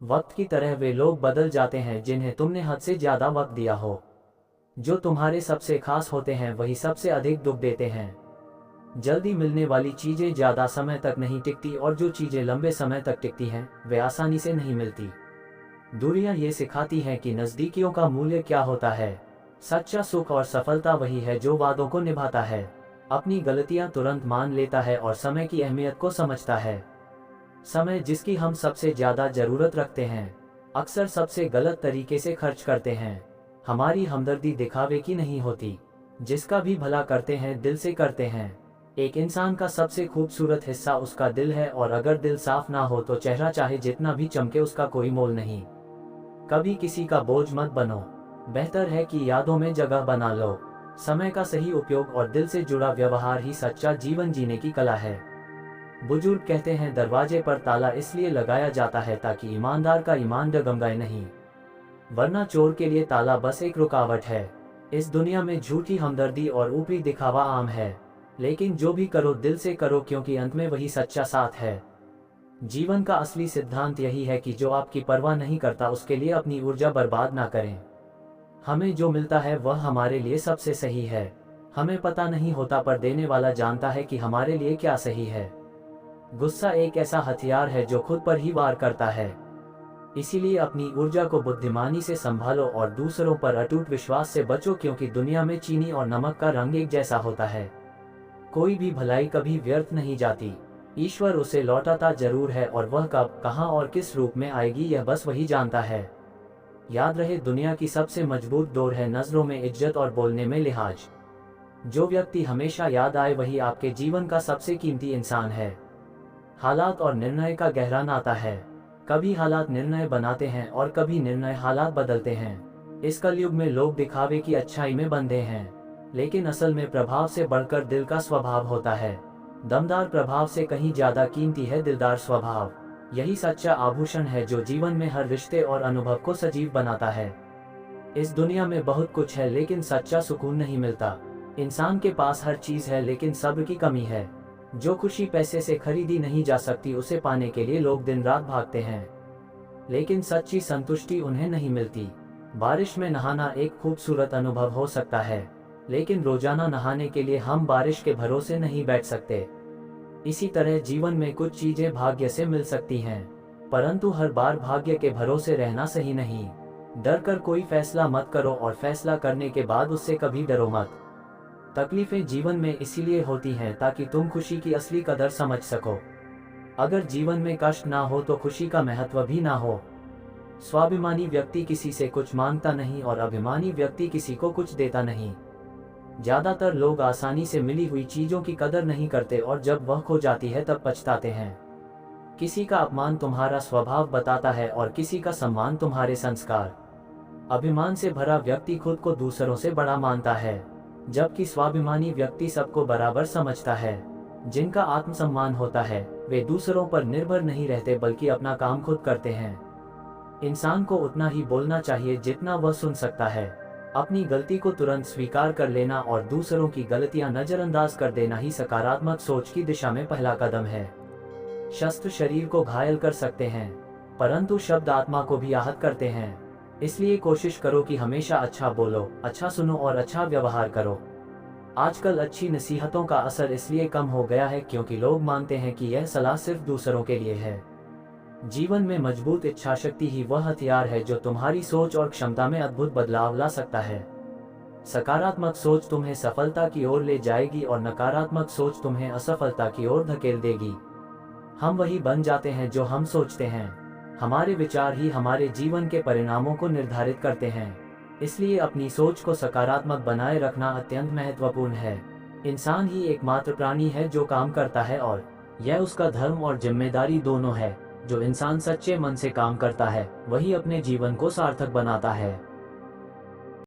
वक्त की तरह वे लोग बदल जाते हैं जिन्हें तुमने हद से ज्यादा वक्त दिया हो। जो तुम्हारे सबसे खास होते हैं वही सबसे अधिक दुख देते हैं। जल्दी मिलने वाली चीजें ज्यादा समय तक नहीं टिकती और जो चीजें लंबे समय तक टिकती हैं वे आसानी से नहीं मिलती। दूरियां ये सिखाती हैं कि नजदीकियों का मूल्य क्या होता है। सच्चा सुख और सफलता वही है जो वादों को निभाता है, अपनी गलतियां तुरंत मान लेता है और समय की अहमियत को समझता है। समय जिसकी हम सबसे ज्यादा जरूरत रखते हैं अक्सर सबसे गलत तरीके से खर्च करते हैं। हमारी हमदर्दी दिखावे की नहीं होती, जिसका भी भला करते हैं दिल से करते हैं। एक इंसान का सबसे खूबसूरत हिस्सा उसका दिल है और अगर दिल साफ ना हो तो चेहरा चाहे जितना भी चमके उसका कोई मोल नहीं। कभी किसी का बोझ मत बनो, बेहतर है कि यादों में जगह बना लो। समय का सही उपयोग और दिल से जुड़ा व्यवहार ही सच्चा जीवन जीने की कला है। बुजुर्ग कहते हैं दरवाजे पर ताला इसलिए लगाया जाता है ताकि ईमानदार का ईमान डगमगाए नहीं, वरना चोर के लिए ताला बस एक रुकावट है। इस दुनिया में झूठी हमदर्दी और ऊपरी दिखावा आम है, लेकिन जो भी करो दिल से करो क्योंकि अंत में वही सच्चा साथ है। जीवन का असली सिद्धांत यही है कि जो आपकी परवाह नहीं करता उसके लिए अपनी ऊर्जा बर्बाद ना करें। हमें जो मिलता है वह हमारे लिए सबसे सही है। हमें पता नहीं होता पर देने वाला जानता है कि हमारे लिए क्या सही है। गुस्सा एक ऐसा हथियार है जो खुद पर ही वार करता है, इसीलिए अपनी ऊर्जा को बुद्धिमानी से संभालो और दूसरों पर अटूट विश्वास से बचो क्योंकि दुनिया में चीनी और नमक का रंग एक जैसा होता है। कोई भी भलाई कभी व्यर्थ नहीं जाती, ईश्वर उसे लौटाता जरूर है और वह कब, कहां और किस रूप में आएगी यह बस वही जानता है। याद रहे दुनिया की सबसे मजबूत डोर है नजरों में इज्जत और बोलने में लिहाज। जो व्यक्ति हमेशा याद आए वही आपके जीवन का सबसे कीमती इंसान है। हालात और निर्णय का गहरा नाता है। कभी हालात निर्णय बनाते हैं और कभी निर्णय हालात बदलते हैं। इस कलयुग में लोग दिखावे की अच्छाई में बंधे हैं, लेकिन असल में प्रभाव से बढ़कर दिल का स्वभाव होता है। दमदार प्रभाव से कहीं ज्यादा कीमती है दिलदार स्वभाव। यही सच्चा आभूषण है जो जीवन में हर रिश्ते और अनुभव को सजीव बनाता है। इस दुनिया में बहुत कुछ है लेकिन सच्चा सुकून नहीं मिलता। इंसान के पास हर चीज है लेकिन सब्र की कमी है। जो खुशी पैसे से खरीदी नहीं जा सकती उसे पाने के लिए लोग दिन रात भागते हैं, लेकिन सच्ची संतुष्टि उन्हें नहीं मिलती। बारिश में नहाना एक खूबसूरत अनुभव हो सकता है, लेकिन रोजाना नहाने के लिए हम बारिश के भरोसे नहीं बैठ सकते। इसी तरह जीवन में कुछ चीजें भाग्य से मिल सकती हैं, परंतु हर बार भाग्य के भरोसे रहना सही नहीं। डर कर कोई फैसला मत करो और फैसला करने के बाद उससे कभी डरो मत। तकलीफें जीवन में इसीलिए होती हैं ताकि तुम खुशी की असली कदर समझ सको। अगर जीवन में कष्ट ना हो तो खुशी का महत्व भी ना हो। स्वाभिमानी व्यक्ति किसी से कुछ मांगता नहीं और अभिमानी व्यक्ति किसी को कुछ देता नहीं। ज्यादातर लोग आसानी से मिली हुई चीजों की कदर नहीं करते और जब वह खो जाती है तब पछताते हैं। किसी का अपमान तुम्हारा स्वभाव बताता है और किसी का सम्मान तुम्हारे संस्कार। अभिमान से भरा व्यक्ति खुद को दूसरों से बड़ा मानता है, जबकि स्वाभिमानी व्यक्ति सबको बराबर समझता है। जिनका आत्मसम्मान होता है वे दूसरों पर निर्भर नहीं रहते बल्कि अपना काम खुद करते हैं। इंसान को उतना ही बोलना चाहिए जितना वह सुन सकता है। अपनी गलती को तुरंत स्वीकार कर लेना और दूसरों की गलतियां नजरअंदाज कर देना ही सकारात्मक सोच की दिशा में पहला कदम है। शस्त्र शरीर को घायल कर सकते हैं, परंतु शब्द आत्मा को भी आहत करते हैं। इसलिए कोशिश करो कि हमेशा अच्छा बोलो, अच्छा सुनो और अच्छा व्यवहार करो। आजकल अच्छी नसीहतों का असर इसलिए कम हो गया है क्योंकि लोग मानते हैं कि यह सलाह सिर्फ दूसरों के लिए है। जीवन में मजबूत इच्छाशक्ति ही वह हथियार है जो तुम्हारी सोच और क्षमता में अद्भुत बदलाव ला सकता है। सकारात्मक सोच तुम्हें सफलता की ओर ले जाएगी और नकारात्मक सोच तुम्हें असफलता की ओर धकेल देगी। हम वही बन जाते हैं जो हम सोचते हैं। हमारे विचार ही हमारे जीवन के परिणामों को निर्धारित करते हैं। इसलिए अपनी सोच को सकारात्मक बनाए रखना अत्यंत महत्वपूर्ण है। इंसान ही एकमात्र प्राणी है जो काम करता है और यह उसका धर्म और जिम्मेदारी दोनों है। जो इंसान सच्चे मन से काम करता है वही अपने जीवन को सार्थक बनाता है।